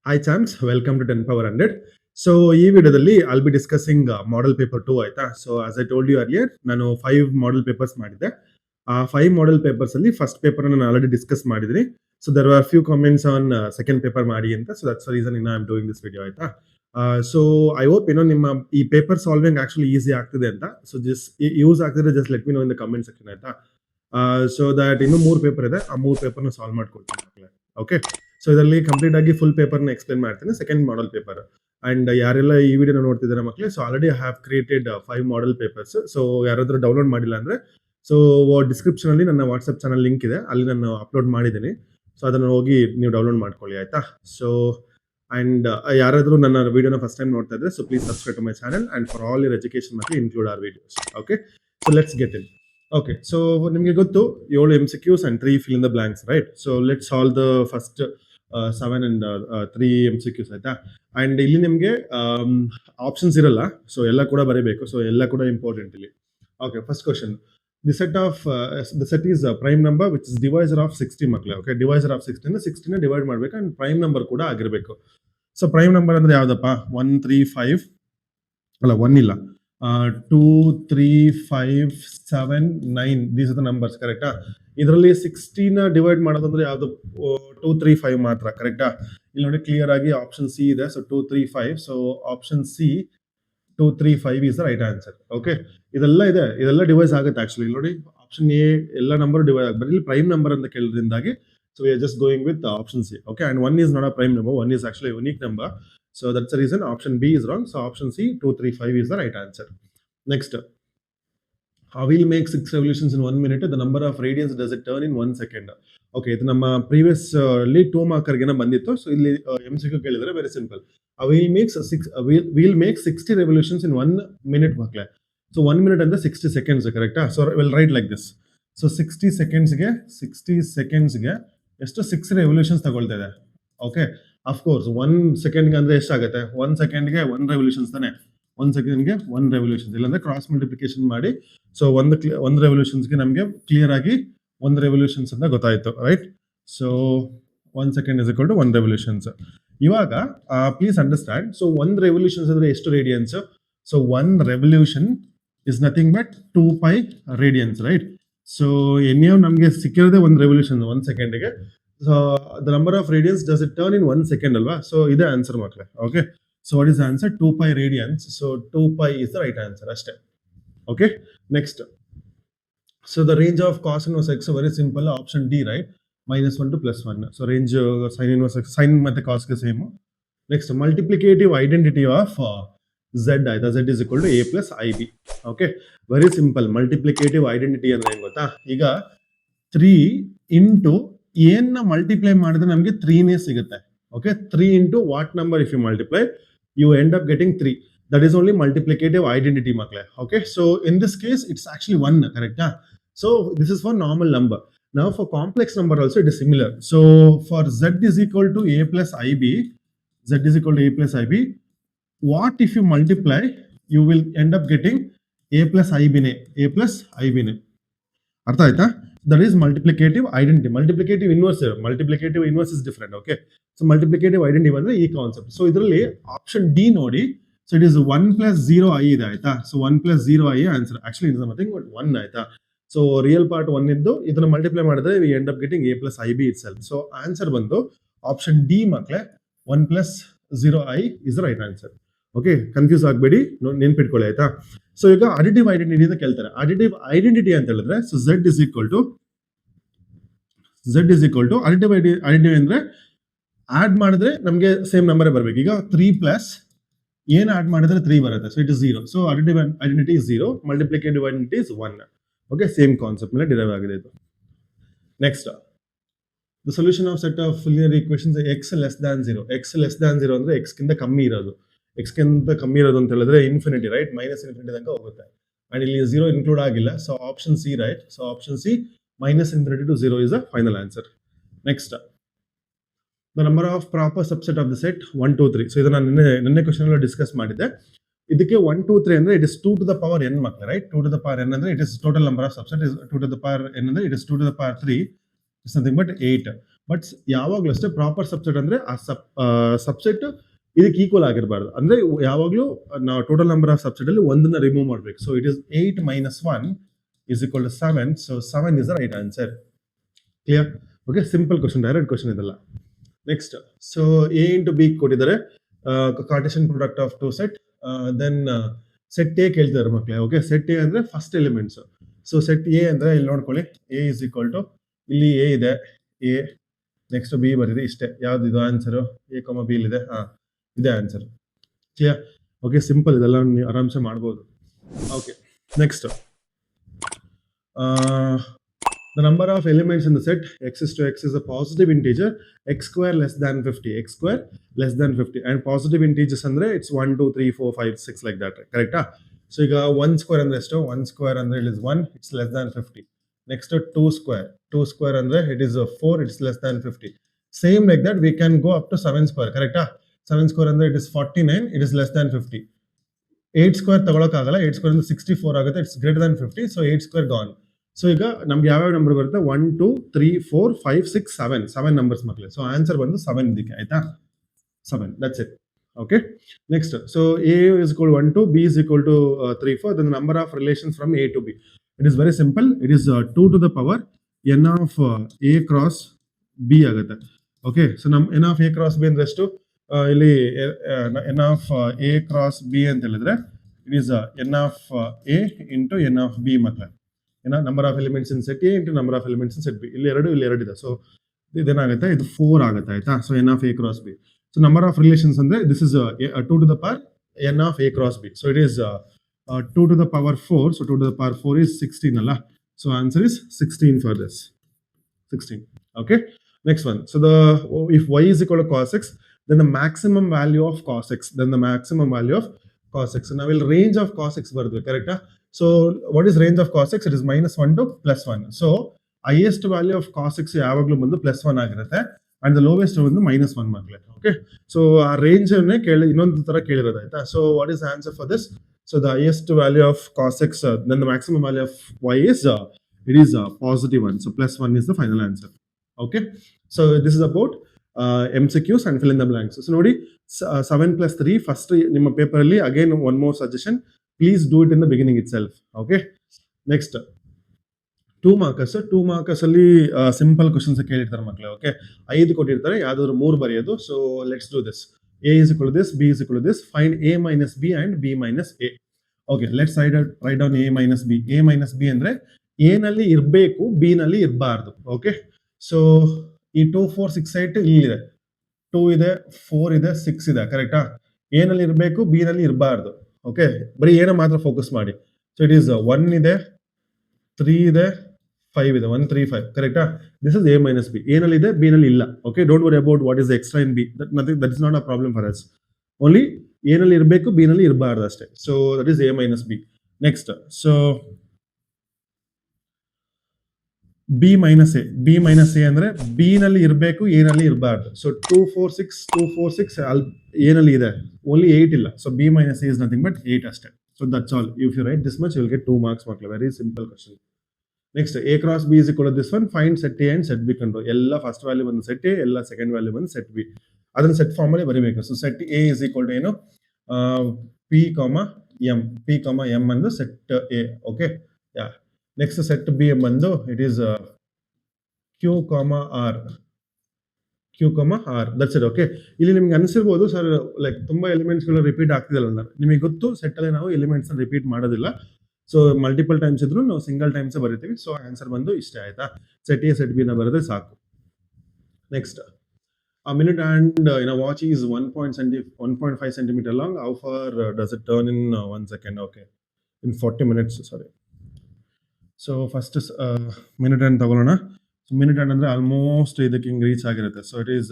Hi champs, welcome to 10 power 100. So ಈ ವಿಡಿಯೋದಲ್ಲಿ I'll be discussing model paper 2 ಆಯ್ತಾ. So as I told you earlier, ನಾನು 5 model papers ಮಾಡಿದ್ದೆ. ಆ 5 model papers ಅಲ್ಲಿ ಫಸ್ಟ್ ಪೇಪರ್ ನಾನು ಆಲ್ರೆಡಿ ಡಿಸ್ಕಸ್ ಮಾಡಿದ್ದೀನಿ. So there were few comments on second paper ಮಾಡಿ ಅಂತ. So that's the reason I'm doing this video ಆಯ್ತಾ. So I hope ನಿಮ್ಮ ಈ ಪೇಪರ್ ಸಾಲ್ವಿಂಗ್ ಆಕ್ಚುಲಿ ಈಸಿ ಆಗ್ತಿದೆ ಅಂತ. So just ಯೂಸ್ ಆಗ್ತಿದ್ರೆ just let me know in the comment section ಆಯ್ತಾ. So that ಇನ್ನು 3 ಪೇಪರ್ ಇದೆ, ಆ 3 ಪೇಪರ್ನ ಸಾಲ್ವ್ ಮಾಡ್ಕೊಡ್ತೀನಿ. ಓಕೆ, ಸೊ ಇದರಲ್ಲಿ ಕಂಪ್ಲೀಟ್ ಆಗಿ ಫುಲ್ ಪೇಪರ್ನ ಎಕ್ಸ್ಪ್ಲೇನ್ ಮಾಡ್ತೀನಿ, ಸೆಕೆಂಡ್ ಮಾಡೆಲ್ ಪೇಪರ್. ಅಂಡ್ ಯಾರೆಲ್ಲ ಈ ವಿಡಿಯೋನ ನೋಡ್ತಿದ್ದಾರೆ ಮಕ್ಕಳೇ, so already I have created 5 model papers. So ಯಾರಾದ್ರೂ ಡೌನ್ಲೋಡ್ ಮಾಡಿಲ್ಲ ಅಂದ್ರೆ ಸೊ ಡಿಸ್ಕ್ರಿಪ್ಷನ್ ಅಲ್ಲಿ ನನ್ನ ವಾಟ್ಸ್ಆಪ್ ಚಾನಲ್ ಲಿಂಕ್ ಇದೆ, ಅಲ್ಲಿ ನಾನು ಅಪ್ಲೋಡ್ ಮಾಡಿದ್ದೀನಿ. ಸೊ ಅದನ್ನು ಹೋಗಿ ನೀವು ಡೌನ್ಲೋಡ್ ಮಾಡ್ಕೊಳ್ಳಿ ಆಯ್ತಾ. ಸೊ ಅಂಡ್ ಯಾರಾದ್ರೂ ನನ್ನ ವಿಡಿಯೋನ ಫಸ್ಟ್ ಟೈಮ್ ನೋಡ್ತಾ ಇದ್ರೆ, so please subscribe to my channel and for all your education ಮಕ್ಕಳು include our videos. Okay, so let's get in. Okay, so ನಿಮಗೆ ಗೊತ್ತು 7 MCQs and 3 fill in the blanks, right? So let's solve the first 7 and 3 MCQs ಆಯ್ತಾ. And ಇಲ್ಲಿ ನಿಮಗೆ options ಇರಲ್ಲ, so ಎಲ್ಲ ಕೂಡ ಬರೀಬೇಕು. ಸೊ ಎಲ್ಲ ಕೂಡ ಇಂಪಾರ್ಟೆಂಟ್ ಇಲ್ಲಿ. Okay, first question, the set is prime number which is divisor of 60 ಮಕ್ಕಳೇ. ಓಕೆ, ಡಿವೈಸರ್ ಆಫ್ 60 ಡಿವೈಡ್ ಮಾಡಬೇಕು ಅಂಡ್ ಪ್ರೈಮ್ ನಂಬರ್ ಕೂಡ ಆಗಿರಬೇಕು. ಸೊ ಪ್ರೈಮ್ ನಂಬರ್ ಅಂದ್ರೆ ಯಾವ್ದಪ್ಪ? 1 3 5 ಅಲ್ಲ, 1 ಇಲ್ಲ, 2 3 5 7 9 ದೀಸ್ ಆರ್ ದ ನಂಬರ್ಸ್, ಕರೆಕ್ಟಾ? ಇದರಲ್ಲಿ 60ನ ಡಿವೈಡ್ ಮಾಡೋದಂದ್ರೆ ಯಾವ್ದು? 2 3 5 ಮಾತ್ರ, ಕರೆಕ್ಟಾ? ಇಲ್ಲಿ ನೋಡಿ ಕ್ಲಿಯರ್ ಆಗಿ ಆಪ್ಷನ್ ಸಿ ಇದೆ. So 2 3 5, so option C 2 3 5 is the right answer. Okay, ಇದೆಲ್ಲ ಇದೆ, ಇದೆಲ್ಲ ಡಿವೈಸ್ ಆಗುತ್ತೆ ಆಕ್ಚುಲಿ. ನೋಡಿ ಆಪ್ಷನ್ ಎ ಎಲ್ಲ ನಂಬರ್ ಡಿವೈಡ್ ಆಗುತ್ತೆ, ಇಲ್ಲಿ ಪ್ರೈಮ್ ನಂಬರ್ ಅಂತ ಕೇಳಿದ್ರಿಂದಾಗಿ so we are just going with option C. Okay, and 1 is not a prime number, 1 is actually a unique number. So that's the reason option B is wrong. So option C 2 3 5 is the right answer. Next, how will make 6 revolutions in 1 minute? The number of radians does it turn in 1 second? Okay, ಇದು ನಮ್ಮ previous ಅಲ್ಲಿ 2 ಮಾರ್ಕರ್ಗೆನ ಬಂದಿತ್ತು. So ಇಲ್ಲಿ MCQ ಕೇಳಿದ್ರೆ very simple. We'll make 60 revolutions in 1 minute ಮಕ್ಕಳೇ. So 1 minute ಅಂದ್ರೆ 60 seconds, ಕರೆಕ್ಟಾ? So we'll write like this. So 60 ಸೆಕೆಂಡ್ಸ್ಗೆ ಎಷ್ಟು 6 ರೆವಲ್ಯೂಷನ್ಸ್ ತಗೊಳ್ತಾ ಇದೆ. ಓಕೆ, ಅಫ್ ಕೋರ್ಸ್ 1 ಸೆಕೆಂಡ್ಗೆ ಅಂದ್ರೆ ಎಷ್ಟಾಗುತ್ತೆ? 1 ಸೆಕೆಂಡ್ಗೆ 1 ರೆವಲ್ಯೂಷನ್ಸ್ ತಾನೆ. 1 ಸೆಕೆಂಡ್ಗೆ 1 ರೆವಲ್ಯೂಷನ್ಸ್, ಇಲ್ಲಾಂದ್ರೆ ಕ್ರಾಸ್ ಮಲ್ಟಿಪ್ಲಿಕೇಶನ್ ಮಾಡಿ ಸೊ ಒಂದು ರೆವಲ್ಯೂಷನ್ಸ್ಗೆ ನಮಗೆ ಕ್ಲಿಯರ್ ಆಗಿ 1 ರೆವಲ್ಯೂಷನ್ಸ್ ಅಂತ ಗೊತ್ತಾಯ್ತು, right? So 1 second is equal to 1 revolutions. ಇವಾಗ ಪ್ಲೀಸ್ ಅಂಡರ್ಸ್ಟ್ಯಾಂಡ್, ಸೊ 1 ರೆವಲ್ಯೂಷನ್ಸ್ ಅಂದ್ರೆ ಎಷ್ಟು radians? So 1 revolution is nothing but 2 pi radians, right? So ಎನ್ಯೂ ನಮಗೆ ಸಿಕ್ಕಿರೋದೇ 1 ರೆವಲ್ಯೂಷನ್ 1 ಸೆಕೆಂಡ್ಗೆ. So the number of radians does it turn in 1 second ಅಲ್ವಾ? So ಇದೇ answer ಮಕ್ಕಳೇ. Okay, so what is the answer? 2 pi radians. So 2 pi is the right answer ಅಷ್ಟೇ. Okay, next, so the range of cos inverse x very simple, option D, right? -1 to +1. so range sin inverse x, sin ಮತ್ತೆ cos ಗೆ same. next, multiplicative identity of z ಆಯ್ತಾ? z is equal to a plus ib. okay, very simple. multiplicative identity ಅಂದ್ರೆ ಏನು ಗೊತ್ತಾ? ಈಗ 3 into ಏನ್ನ multiply ಮಾಡಿದ್ರೆ ನಮಗೆ 3ನೇ ಸಿಗುತ್ತೆ. okay, 3 into what number if you multiply, you end up getting 3. That is only multiplicative identity makle. Okay, so in this case it's actually 1, correct? So this is for normal number. Now for complex number also it is similar. So for z is equal to a plus ib, z is equal to a plus ib, what if you multiply? You will end up getting a plus ib ne, a plus ib ne. ಅರ್ಥ ಆಯ್ತಾ? That is multiplicative identity. Multiplicative inverse is different. Okay, so multiplicative identity ಅಂದ್ರೆ ಈ concept. So ಇದರಲ್ಲಿ option D ನೋಡಿ, so it is 1 plus 0 i ಇದೆ ಆಯ್ತಾ? So 1 plus 0 i answer. Actually it is nothing but 1 ಆಯ್ತಾ? So real part 1 ಇದ್ದು ಇದನ್ನ multiply ಮಾಡಿದ್ರೆ we end up getting a plus ib itself. So answer ಬಂದು option D ಮಕ್ಕಳೇ, 1 plus 0 i is the right answer. Okay, confuse ಆಗಬೇಡಿ, ನೆನ್ಪಿಟ್ಕೊಳ್ಳಿ ಆಯ್ತಾ? So ಈಗ ಅಡಿಟಿವ್ ಐಡೆಂಟಿಟಿ ಅಂತ ಕೇಳ್ತಾರೆ. ಅಡಿಟಿವ್ ಐಡೆಂಟಿಟಿ ಅಂತ ಹೇಳಿದ್ರೆ so z is equal to additive identity ಅಂದ್ರೆ ಆಡ್ ಮಾಡಿದ್ರೆ ನಮಗೆ ಸೇಮ್ ನಂಬರೇ ಬರಬೇಕು. ಈಗ 3 ಪ್ಲಸ್ ಏನು ಆಡ್ ಮಾಡಿದ್ರೆ 3 ಬರುತ್ತೆ, so it is 0. So additive identity is 0, multiplicative identity is 1. Okay, same concept ಮೇಲೆ ಡಿರೈವ್ ಆಗಿದೆ ಇದು. Next, the solution of set of linear equations x less than 0. x less than 0 ಅಂದ್ರೆ x ಗಿಂತ ಕಮ್ಮಿ ಇರೋದು. x ಗಿಂತ ಕಮ್ಮಿ ಇರೋದು ಅಂತ ಹೇಳಿದ್ರೆ ಇನ್ಫಿನಿಟಿ, ರೈಟ್? -∞ ತನಕ ಹೋಗುತ್ತೆ. ಅಂಡ್ ಇಲ್ಲಿ 0 ಇನ್ಕ್ಲೂಡ್ ಆಗಿಲ್ಲ. So option C, right? So option C -∞ to 0 is the final answer. Next, the number of proper subset of the set 1 2 3. So ಇದನ್ನ ನಿನ್ನೆ ಕ್ವೆಶ್ಚನ್ ಅಲ್ಲಿ ಡಿಸ್ಕಸ್ ಮಾಡಿದ್ದೆ. ಇದಕ್ಕೆ 1 2 3 ಅಂದ್ರೆ it is 2 to the power n ಮಕ್ಕಳೇ, right? 2 to the power n ಅಂದ್ರೆ it is total number of subset is 2 to the power n ಅಂದ್ರೆ it is 2 to the power 3 is nothing but 8. But ಯಾವಾಗ್ಲೂ ಅಷ್ಟೇ proper subset ಅಂದ್ರೆ ಆ subset ಇದಕ್ಕೆ equal ಆಗಿರಬಾರ್ದು. ಅಂದ್ರೆ ಯಾವಾಗ್ಲೂ ನಾವು ಟೋಟಲ್ ನಂಬರ್ ಆಫ್ ಸಬ್ಸೆಟ್ ಅಲ್ಲಿ ಒಂದನ್ನ ರಿಮೂವ್ ಮಾಡ್ಬೇಕು. So it is 8 minus 1 is equal to 7. So 7 is the right answer. Clear? Okay, simple question, direct question ಇದಲ್ಲ. Next, so A into B ಕೊಟ್ಟಿದ್ದಾರೆ, cartesian product of two set. Then set A ಕೇಳ್ತಿದ್ದಾರೆ ಮಕ್ಕಳೇ. Okay, set A ಅಂದ್ರೆ first elements. So set A ಅಂದ್ರೆ ಇಲ್ಲಿ ನೋಡ್ಕೊಳ್ಳಿ, A is equal to ಇಲ್ಲಿ A ಇದೆ, ಎ ನೆಕ್ಸ್ಟ್ ಬಿ ಬರೀರಿ, ಇಷ್ಟೇ. ಯಾವ್ದು ಇದು ಆನ್ಸರ್? ಎ ಕಾಮ ಬಿ ಇದೆ. ಇದೇ ಆನ್ಸರ್. ಕ್ಲಿಯರ್? ಓಕೆ, ಸಿಂಪಲ್, ಇದೆಲ್ಲ ನೀವು ಆರಾಮ್ಸೆ ಮಾಡ್ಬೋದು. Okay, next, the number of elements in the set x is to x is a positive integer, x square less than 50, x square less than 50, and positive integers andre it's 1 2 3 4 5 6 like that, correct? So ಈಗ 1 square ಅಂದ್ರೆ ಎಷ್ಟು? 1 square ಅಂದ್ರೆ it is 1, it's less than 50. Next 2 square ಅಂದ್ರೆ it is 4, it's less than 50. Same like that we can go up to 7 square, correct? 7 square ಅಂದ್ರೆ it is 49, it is less than 50. 8 square ತಗೊಳಕ್ ಆಗಲ್ಲ, 8 square ಅಂದ್ರೆ 64 ಆಗುತ್ತೆ, it's greater than 50, so 8 square gone. So ಈಗ ನಮ್ಗೆ ಯಾವ್ಯಾವ number ಬರುತ್ತೆ? 1 2 3 4 5 6 7 numbers ಮಕ್ಕಳೇ. ಸೊ ಆನ್ಸರ್ ಬಂದು 7 ಇದಕ್ಕೆ, ಆಯ್ತಾ? 7, that's it. Okay, next, so A is equal 1 2, B is equal to 3 4. The number of relations from A to B, it is very simple. It is 2 to the power n of a cross b ಆಗುತ್ತೆ. Okay, so ನಮ್ n of a cross b ಅಂದ್ರೆ ಎಷ್ಟು? ಇಲ್ಲಿ n of a cross b ಅಂತ ಹೇಳಿದ್ರೆ it is n of a into n of b ಮಕ್ಕಳೇ. Number of elements in set A into number of elements in set B. ಇಲ್ಲಿ ಎರಡು ಇದೆ, so ಇದೇನಾಗುತ್ತೆ? ಇದು 4 ಆಗುತ್ತೆ, ಆಯ್ತಾ? So N of A cross B. So number of relations ಅಂದ್ರೆ this is 2 to the power N of A cross B. So it is 2 to the power 4. So 2 to the power 4 is 16 ಅಲ್ಲ. So answer is 16 for this. 16. Okay, next one. So if y is equal to cos x, then the maximum value of cos x, now will range of cos x ಬರುತ್ತೆ, ಕರೆಕ್ಟಾ? So what is range of cos x? It is -1 to +1. So highest value of cos x ಯಾವಾಗಲೂ ಬಂದು +1 ಆಗಿರುತ್ತೆ, and the lowest ಬಂದು -1 ಮಕ್ಕಳೇ. Okay, so ಆ range ಅನ್ನೇ ಇನ್ನೊಂದು ತರ ಕೇಳಿರೋದು, ಆಯ್ತಾ? So what is answer for this? So the highest value of cos x, then the maximum value of y is it is +1. So +1 is the final answer. Okay, so this is about MCQs and fill in the blanks. So ನೋಡಿ, 7 + 3 first ನಿಮ್ಮ paper ಅಲ್ಲಿ. Again one more suggestion, please do it in the beginning itself. Okay, next, 2 markers ಅಲ್ಲಿ simple questions ಕೇಳಿರ್ತಾರೆ ಮಕ್ಕಳೇ. Okay, 5 ಕೊಟ್ಟಿರ್ತಾರೆ, ಯಾವ್ದಾದ್ರು 3 ಬರೆಯೋದು. So let's do this. A is equal to this, B is equal to this. Find A minus B and B minus A. Okay, let's write down A minus B. A minus B ಅಂದ್ರೆ A ನಲ್ಲಿ ಇರಬೇಕು, B ನಲ್ಲಿ ಇರಬಾರ್ದು. Okay, so ಈ 2 4 6 8 ಇಲ್ಲಿದೆ, 2 ಇದೆ, 4 ಇದೆ, 6 ಇದೆ, ಕರೆಕ್ಟಾ? A ನಲ್ಲಿ ಇರಬೇಕು, B ನಲ್ಲಿ ಇರಬಾರ್ದು. ಓಕೆ, ಬರೀ ಏನೋ ಮಾತ್ರ ಫೋಕಸ್ ಮಾಡಿ. ಸೊ ಇಟ್ ಈಸ್ 1 ಇದೆ, 3 ಇದೆ, 5 ಇದೆ, 1 3 5, ಕರೆಕ್ಟಾ? This is A minus B. A ನಲ್ಲಿ ಇದೆ, B ನಲ್ಲಿ ಇಲ್ಲ. Okay, don't worry about what is extra in B. That is not a problem for us. Only A ನಲ್ಲಿ ಇರಬೇಕು, B ನಲ್ಲಿ ಇರಬಾರ್ದು ಅಷ್ಟೇ. So that is A minus B. Next, so B minus A ಅಂದ್ರೆ B ನಲ್ಲಿ ಇರಬೇಕು, A ನಲ್ಲಿ ಇರಬಾರ್ದು. ಸೊ 2 4 6 A ನಲ್ಲಿ ಇದೆ, ಓನ್ಲಿ 8 ಇಲ್ಲ. So B minus A is nothing but 8 ಅಷ್ಟೇ. So that's all. If you write this much you will get 2 marks ಮಕ್ಕಳೇ. Very simple question. Next, A cross B is equal to this one. Find set A and set B ಕಂಡು. ಎಲ್ಲ first value ಬಂದು set A, ಎಲ್ಲ second value ಬಂದು set B. ಅದನ್ನ set form ಅಲ್ಲಿ ಬರೀಬೇಕು. So set A is equal to ಏನು? P, M ಅಂದು set A. Okay, yeah. Next set B ಬಂದು it is Q, R. That's it. Okay, ಇಲ್ಲಿ ನಿಮ್ಗೆ ಅನಿಸಿರ್ಬೋದು, ಸರ್ ಲೈಕ್ ತುಂಬಾ ಎಲಿಮೆಂಟ್ಸ್ ಗಳು ರಿಪೀಟ್ ಆಗ್ತಿದಲ್ಲ. ನಿಮಗೆ ಗೊತ್ತು, ಸೆಟ್ ಅಲ್ಲಿ ನಾವು ಎಲಿಮೆಂಟ್ಸ್ ರಿಪೀಟ್ ಮಾಡೋದಿಲ್ಲ. ಸೊ ಮಲ್ಟಿಪಲ್ ಟೈಮ್ಸ್ ಇದ್ರು ನಾವು ಸಿಂಗಲ್ ಟೈಮ್ಸ್ ಬರೀತೀವಿ. ಸೊ ಆನ್ಸರ್ ಬಂದು ಇಷ್ಟೇ, ಆಯ್ತಾ? ಸೆಟ್ ಎ ಸೆಟ್ ಬಿ ನ ಬರೆದ್ರೆ ಸಾಕು. Next, a minute and in a watch is 1.5 centimeter long. How far does it turn in 1 second? Okay, in 40 minutes. Sorry. So first minute hand ತಗೊಳ್ಳೋಣ. Minute hand ಅಂದ್ರೆ almost ಇದಕ್ಕೆ ಹಿಂಗೆ reach ಆಗಿರುತ್ತೆ. So it is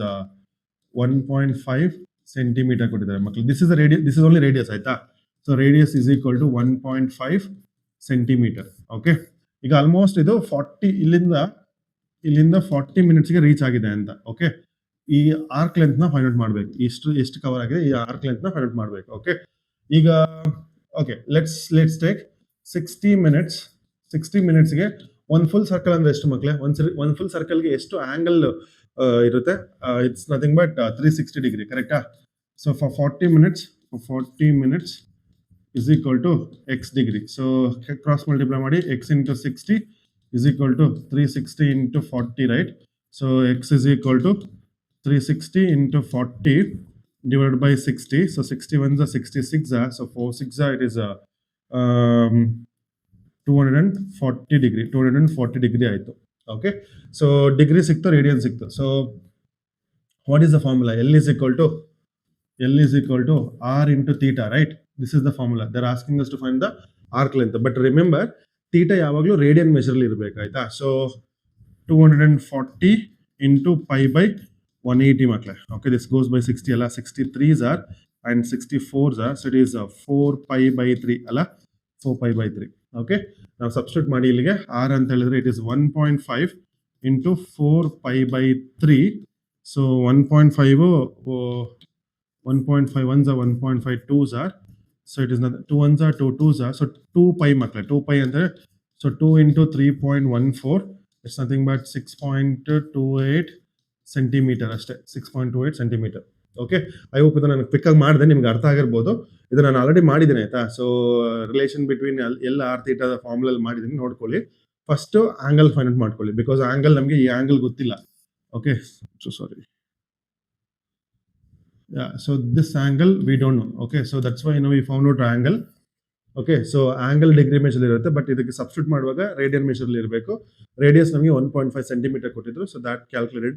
1.5 centimetre ಕೊಟ್ಟಿದ್ದಾರೆ ಮಕ್ಕಳು. This is radius, this is only radius, ಆಯ್ತಾ? So radius is equal to 1.5 centimetre. Okay, ಈಗ almost ಇದು 40 ಇಲ್ಲಿಂದ 40 ಮಿನಿಟ್ಸ್ಗೆ ರೀಚ್ ಆಗಿದೆ ಅಂತ. ಓಕೆ, ಈ ಆರ್ಕ್ ಲೆಂತ್ ನ ಫೈಂಡ್ ಔಟ್ ಮಾಡಬೇಕು. ಎಷ್ಟು ಕವರ್ ಆಗಿದೆ, ಈ ಆರ್ಕ್ ಲೆಂತ್ ನ ಫೈಂಡ್ ಔಟ್ ಮಾಡಬೇಕು. ಓಕೆ, ಈಗ ಓಕೆ, ಲೆಟ್ಸ್ ಟೇಕ್ 60 ಮಿನಿಟ್ಸ್ಗೆ ಒಂದು ಫುಲ್ ಸರ್ಕಲ್ ಅಂದ್ರೆ ಎಷ್ಟು ಮಕ್ಕಳೇ? ಒಂದು ಫುಲ್ ಸರ್ಕಲ್ಗೆ ಎಷ್ಟು ಆಂಗಲ್ ಇರುತ್ತೆ. ಇಟ್ಸ್ ನಥಿಂಗ್ ಬಟ್ 360 ಡಿಗ್ರಿ, ಕರೆಕ್ಟಾ? So for 40 minutes is equal to x degree. So cross multiply ಮಾಡಿ x into 60 is equal to 360 into 40, right? So x is equal to 360 into 40 divided by 60. So 61 is 66. So 4 6 it is 240 degree ಆಯ್ತು. Okay, so degree ಸಿಕ್ತು, radian ಸಿಕ್ತು. So what is the formula? L is equal to r into theta, right? This is the formula. They're asking us to find the arc length, but remember theta ಯಾವಾಗಲೂ radian measure ಇರಬೇಕು, ಆಯ್ತಾ? So 240 into pi by 180 ಮಕ್ಕಳೇ. Okay, this goes by 60 ಅಲ್ಲ, 63s are and 64s are, so it is 4 pi by 3 ಅಲ್ಲ, 4 pi by 3. Okay, ನಾವು substitute ಮಾಡಿ ಇಲ್ಲಿಗೆ r ಅಂತ ಹೇಳಿದ್ರೆ it is 1.5 into 4 pi by 3. So 1.5 1.5 ones are 1.5 twos are, so it is not 2 ones are 2 twos are, so 2 pi makle 2 pi ಅಂದ್ರೆ so 2 into 3.14, it's nothing but 6.28 centimeter ಅಷ್ಟೇ, 6.28 centimeter. Okay, I hope ಇದು ನಾನು quick ಆಗಿ ಮಾಡಿದೆ, ನಿಮ್ಗೆ ಅರ್ಥ ಆಗಿರ್ಬೋದು. ಇದು ನಾನು ಆಲ್ರೆಡಿ ಮಾಡಿದ್ದೀನಿ, ಆಯ್ತಾ? ಸೊ ರಿಲೇಷನ್ ಬಿಟ್ವೀನ್ ಎಲ್ಲ ಆರ್ ಥೀಟಾದ ಫಾರ್ಮುಲಲ್ಲಿ ಮಾಡಿದ್ದೀನಿ, ನೋಡ್ಕೊಳ್ಳಿ. ಫಸ್ಟ್ ಆಂಗಲ್ ಫೈಂಡ್ ಔಟ್ ಮಾಡ್ಕೊಳ್ಳಿ, ಬಿಕಾಸ್ ಆಂಗಲ್ ನಮಗೆ ಈ ಆಂಗಲ್ ಗೊತ್ತಿಲ್ಲ. Okay, so sorry. Yeah, so this angle we don't know. Okay, so that's why we found out angle. Okay, so angle degree measure irutte, but idಕ್ಕೆ substitute ಮಾಡುವಾಗ radian measure ಅಲ್ಲಿ ಇರಬೇಕು. Radius ನಮಗೆ 1.5 cm ಕೊಟ್ಟಿದ್ರು, so that calculated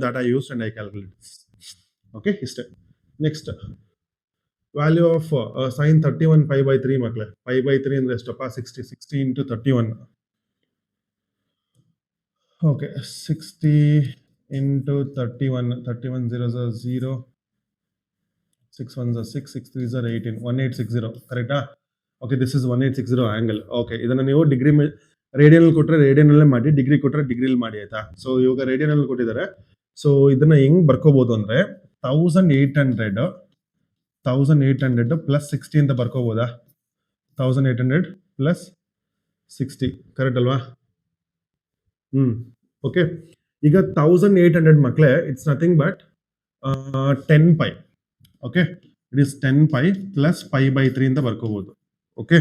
that I used and I calculated. Okay, ಇಷ್ಟೇ. Next, value of sin 31 pi by 3 ಮಕ್ಕಳೇ. pi by 3 ಅಂದ್ರೆ ಎಷ್ಟಪ್ಪ? 60 into 31. Okay, 60 into 31 zeros are 0, 6 ones are 6, 6 threes are 18, 1860, correct? Okay, this is 1860 angle. Okay, ಇದನ್ನ ನೀವು degree radian ಕೊಟ್ಟರೆ radian ಅಲ್ಲೇ ಮಾಡಿ, degree ಕೊಟ್ಟರೆ ಡಿಗ್ರಿಲಿ ಮಾಡಿ, ಆಯ್ತಾ? ಸೊ ಇವಾಗ ರೇಡಿಯನ್ ಅಲ್ಲಿ ಕೊಟ್ಟಿದ್ದಾರೆ. ಸೊ ಇದನ್ನ ಹೆಂಗ್ ಬರ್ಕೋಬಹುದು ಅಂದ್ರೆ 1800 ಪ್ಲಸ್ 60 ಅಂತ ಬರ್ಕೋಬಹುದಾ? 1800 ಪ್ಲಸ್ 60, ಕರೆಕ್ಟ್ ಅಲ್ವಾ? ಓಕೆ, ಈಗ 1800 ಮಕ್ಕಳೇ, it's nothing but 10 pi. Okay, it is 10 pi plus pi by 3 ಅಂತ ಬರ್ಕೋಬಹುದು. Okay,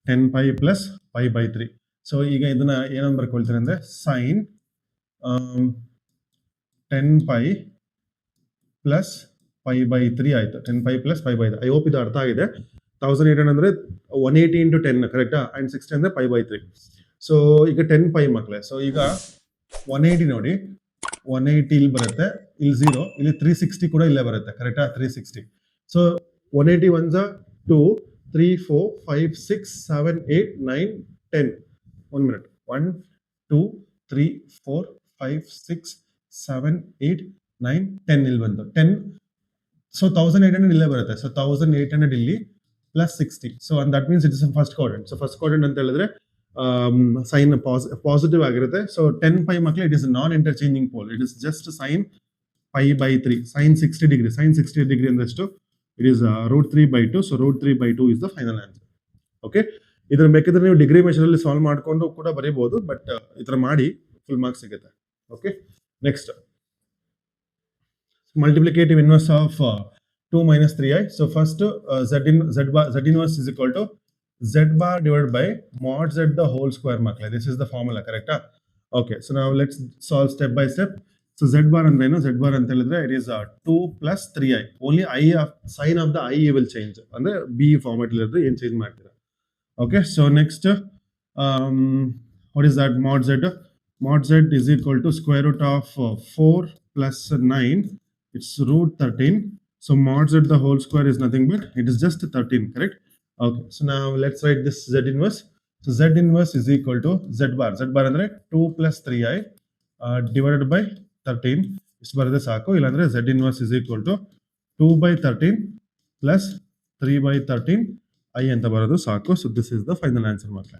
10 pi plus pi by 3. So ಈಗ ಇದನ್ನ ಏನಂತ ಬರ್ಕೊಳ್ತೀನಿ ಅಂದ್ರೆ sine 10 pi plus pi by 3 ಆಯ್ತು. 10 pi plus pi by 3. I hope ಇದು ಅರ್ಥ ಆಗಿದೆ. 1800 ಅಂದ್ರೆ 180 into 10, ಕರೆಕ್ಟಾ? ಅಂಡ್ 60 ಅಂದ್ರೆ pi by 3. ಸೊ ಈಗ 10 pi ಮಕ್ಕಳೇ. ಸೊ ಈಗ 180 ನೋಡಿ, 180 ಇಲ್ಲಿ ಬರುತ್ತೆ, ಇಲ್ಲಿ 0, ಇಲ್ಲಿ 360 ಕೂಡ ಇಲ್ಲೇ ಬರುತ್ತೆ, ಕರೆಕ್ಟಾ? 360. So 180 ones are 2, 3, 4, 5, 6, 7, 8, 9, 10. 1 minute. 1, 2, 3, 4, 5, 6, 7, 8, 9, 10 ಇಲ್ಲಿ ಬಂತು. 10. ಸೊ 1800 ಇಲ್ಲೇ ಬರುತ್ತೆ. ಸೊ 1800 ಇಲ್ಲಿ plus 60. So and that means it is first quadrant. So first quadrant ಅಂತ ಹೇಳಿದ್ರೆ ಸೈನ್ ಪಾಸಿಟಿವ್ ಆಗಿರುತ್ತೆ. ಸೊ 10 pi ಮಕ್ಕಳು it is non interchanging pole. It is just sine pi by 3. Sine 60 degree. Sine 60 degree ಅಂದ್ರೆ ಎಷ್ಟು? It is √3/2. So √3/2 is the final answer. Okay, ಇದ್ರ ಬೇಕಿದ್ರೆ ನೀವು degree measure ಅಲ್ಲಿ ಸಾಲ್ವ್ ಮಾಡ್ಕೊಂಡು ಕೂಡ ಬರೀಬಹುದು, ಬಟ್ ಈ ತರ ಮಾಡಿ ಫುಲ್ ಮಾರ್ಕ್ಸ್ ಸಿಗುತ್ತೆ. Okay, next multiplicative inverse of 2 minus 3i. So first z inverse is equal to z bar divided by mod z the whole square makle. This is the formula, correct? Okay, so now let's solve step by step. So z bar andre ಏನು? Z bar ಅಂತ ಹೇಳಿದ್ರೆ it is 2 plus 3i. Only I sign of the I will change. ಅಂದ್ರೆ b format ಅಲ್ಲಿ ಇರೋದು ಏನು change ಮಾಡ್ತೀರಾ? Okay, so next what is that? Mod z. Mod z is equal to square root of 4 plus 9. It's √13. So mod z the whole square is nothing but it is just 13, correct? Okay, so now let's write this z inverse. So z inverse is equal to z bar. Z bar andre 2 plus 3i divided by 13. ಇಷ್ಟು ಬರದೆ ಸಾಕು. ಇಲ್ಲಾಂದ್ರೆ z inverse is equal to 2/13 plus 3/13 i ಅಂತ ಬರೋದು ಸಾಕು. So this is the final answer ಮಕ್ಕಳೇ.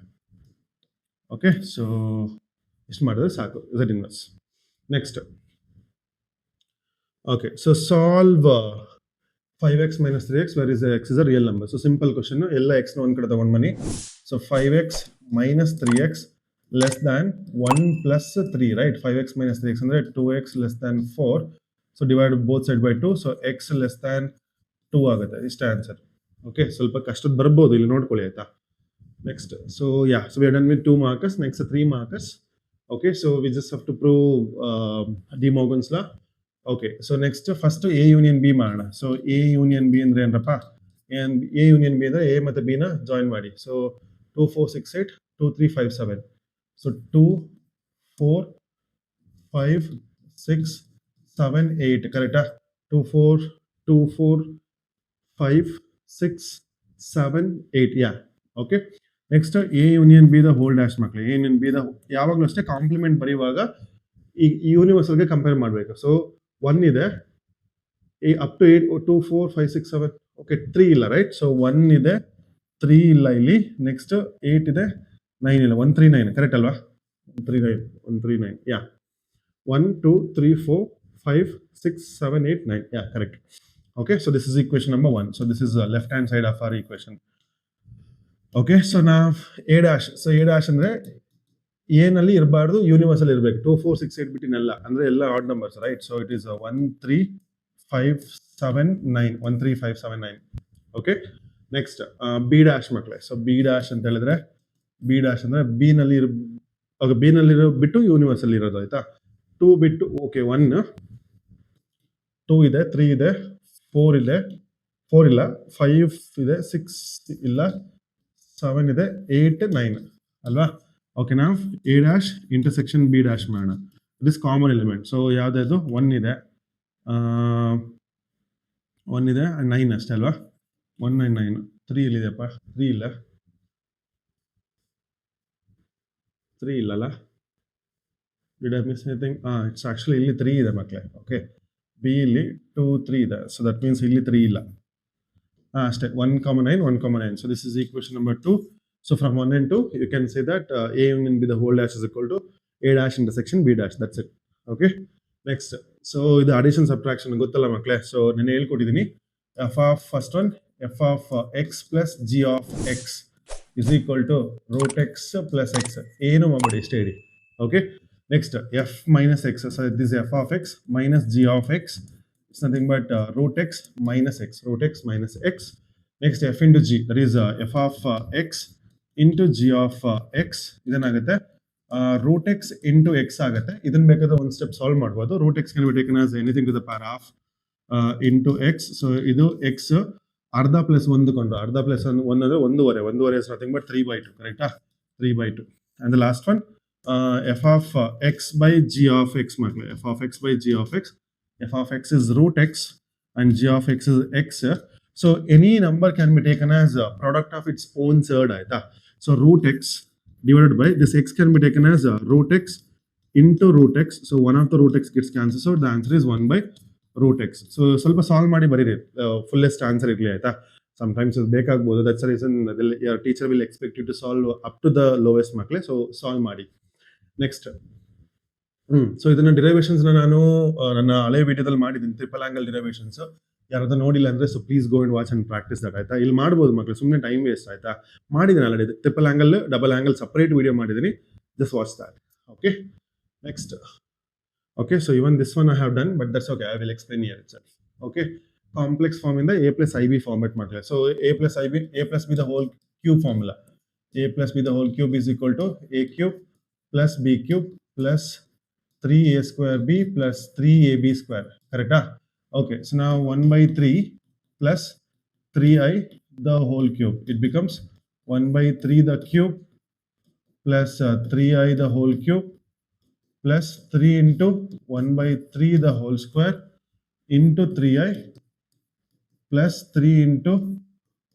Okay, so ಇಷ್ಟು ಮಾಡಿದ್ರೆ ಸಾಕು z inverse. Next. Okay, so solve 5x minus 3x where is x is a real number. So simple question, ಎಲ್ಲ x ನ ಒಂದ್ ಕಡೆ ತಗೊಂಡ್ ಬನ್ನಿ. So 5x minus 3x less than 1 plus 3, right? 5x minus 3x ಅಂದ್ರೆ 2x less than 4. So divide both side by 2. So x less than 2 ಆಗುತ್ತೆ. ಇಷ್ಟೇ answer. Okay, ಸ್ವಲ್ಪ ಕಷ್ಟದ ಬರ್ಬೋದು, ಇಲ್ಲಿ ನೋಡ್ಕೊಳ್ಳಿ ಆಯ್ತಾ. Next, so yeah, so we are done with 2 markers. Next 3 markers. Okay, so we just have to prove De Morgan's law. Okay, so next first A union B ಮಾಡೋಣ. So A union B ಅಂದ್ರೆ ಏನಪ್ಪ, and A union B ಅಂದ್ರೆ A ಮತ್ತೆ B ನ join ಮಾಡಿ. So 2 4 6 8 2 3 5 7. So 2 4 5 6 7 8 ಕರೆಕ್ಟಾ? 2 4 2 4 5 6 7 8, yeah. Okay, next A union B the whole dash ಮಕ್ಕಳು. A union B the ಯಾವಾಗಲೂ ಅಷ್ಟೇ ಕಾಂಪ್ಲಿಮೆಂಟ್ ಬರೆಯುವಾಗ ಈ ಯೂನಿವರ್ಸಲ್ಗೆ ಕಂಪೇರ್ ಮಾಡಬೇಕು. ಸೊ 1 ಇದೆ, ಅಪ್ ಟು 8 2 4 5 6 7. ಓಕೆ, 3 ಇಲ್ಲ, ರೈಟ್? ಸೊ 1 ಇದೆ, 3 ಇಲ್ಲ ಇಲ್ಲಿ. ನೆಕ್ಸ್ಟ್ 8 ಇದೆ, 9 ಇಲ್ಲ. 139 ಕರೆಕ್ಟ್ ಅಲ್ವಾ? 139 yeah. 1 2 3 4 5 6 7 8 9, yeah, correct. Okay, so this is equation number 1. So this is left hand side of our equation. Okay, so ನಾವು A dash. So A dash ಅಂದ್ರೆ ಏನಲ್ಲಿ ಇರಬಾರ್ದು, ಯೂನಿವರ್ಸಲ್ ಇರಬೇಕು. 2 4 6 8 ಬಿಟ್ಟಿನೆಲ್ಲ ಅಂದ್ರೆ ಎಲ್ಲ add numbers, right? So it is 1 3 5 7 9 1 3 5 7 9. Okay, next be dash ಮಕ್ಕಳೇ. So be dash ಅಂತ ಹೇಳಿದ್ರೆ ಬಿ ಡ್ಯಾಶ್ ಅಂದ್ರೆ ಬಿ ನಲ್ಲಿ ಬಿಟ್ಟು ಯೂನಿವರ್ಸಲ್ ಇರೋದು, ಆಯ್ತಾ? 2 ಬಿಟ್ಟು, ಓಕೆ, 1 2 ಇದೆ, 3 ಇದೆ, 4 ಇದೆ, 4 ಇಲ್ಲ, 5 ಇದೆ, 6 ಇಲ್ಲ, 7 ಇದೆ, 8 9 ಅಲ್ವಾ? ಓಕೆ, ನಾವು A dash intersection B dash ಮಾಡೋಣ. This common element. ಸೊ ಯಾವ್ದು? 1 ಇದೆ, 1 ಇದೆ, 9 ಅಷ್ಟೇ ಅಲ್ವಾ? 1 9 9. 3 ಇಲ್ಲಿದೆಯಪ್ಪ? 3 ಇಲ್ಲ, 3 ಇಲ್ಲಲ್ಲ? Did I miss anything? It's actually ಇಲ್ಲಿ 3 ಇದೆ ಮಕ್ಕಳೇ. ಓಕೆ, ಬಿ ಇಲ್ಲಿ 2 3 ಇದೆ. ಸೊ ದಟ್ ಮೀನ್ಸ್ ಇಲ್ಲಿ 3 ಇಲ್ಲ. ಅಷ್ಟೇ, 1 9 1 9. So this is equation number 2. So from 1 and 2 you can say that A union B the whole dash is equal to A dash intersection B dash. That's it. Okay, next. So ಇದು addition subtraction ಗೊತ್ತಲ್ಲ ಮಕ್ಕಳೇ. So ನಾನು ಹೇಳ್ಕೊಟ್ಟಿದ್ದೀನಿ, f of first one, f of x plus g of x is equal to root x plus x. ಏನು ಮಾಡಬೇಡಿ, ಇಷ್ಟೇ ಇಡಿ. Okay, next f minus x. So this is f of x minus g of x. It's nothing but root x minus x, root x minus x. Next f into g, that is f of x into g of x. ಇದೇನಾಗುತ್ತೆ? root x into x ಆಗುತ್ತೆ. ಇದನ್ನ ಬೇಕಾದ್ರೆ ಒಂದು step solve ಮಾಡ್ಬೋದು. root x can be taken as anything to the power of into x. So ಇದು x ಅರ್ಧ plus 1 ಕೊಂಡು, ಅರ್ಧ plus 1 ಅಂದ್ರೆ 1/2 is nothing but 3/2, ಕರೆಕ್ಟಾ? 3/2. And the last one, f of x by g of x ಮಕ್ಕಳು. f of x by g of x. f of x is root x and g of x is x. So any number can be taken as a product of its own third, ಆಯ್ತಾ? So root x divided by this x can be taken as root x into root x. So one of the root x gets cancelled. So the answer is 1 by root x. So ಸ್ವಲ್ಪ solve ಮಾಡಿ ಬರೀರಿ, fullest answer ಇರಲಿ, ಆಯ್ತಾ? sometimes ಇದು ಬೇಕಾಗಬಹುದು. that's the reason your teacher will expect you to solve up to the lowest ಮಕ್ಕಳೇ. So solve ಮಾಡಿ. Next, so ಇದನ್ನ ಡಿರೈವೇಷನ್ಸ್ ನಾನು ನನ್ನ ಹಳೆ ವಿಡಿಯೋದಲ್ಲಿ ಮಾಡಿದ್ದೀನಿ, ಟ್ರಿಪಲ್ ಆಂಗಲ್ ಡಿರೈವೇಷನ್ಸ್. ಯಾರಾದ್ರೂ ನೋಡಿಲ್ಲ ಅಂದ್ರೆ so please go and watch and practise that, ಆಯ್ತಾ? ಇಲ್ಲಿ ಮಾಡ್ಬೋದು ಮಕ್ಕಳು, ಸುಮ್ಮನೆ ಟೈಮ್ ವೇಸ್ಟ್, ಆಯ್ತಾ? ಮಾಡಿದ್ದೀನಿ already. Triple angle, double angle separate video ಮಾಡಿದ್ದೀನಿ, just watch that. Okay, next. Okay, so even this one I have done, but that's okay, I will explain here itself. Okay, complex form ಇಂದ a plus ib format ಮಾಡ್ತಾರೆ. So a plus b the whole cube formula. a plus b the whole cube is equal to a cube plus b cube plus 3a square b plus 3ab square, correcta? Okay, so now 1 by 3 plus 3i the whole cube, it becomes 1 by 3 the cube plus 3i the whole cube plus 3 into 1 by 3 the whole square into 3i plus 3 into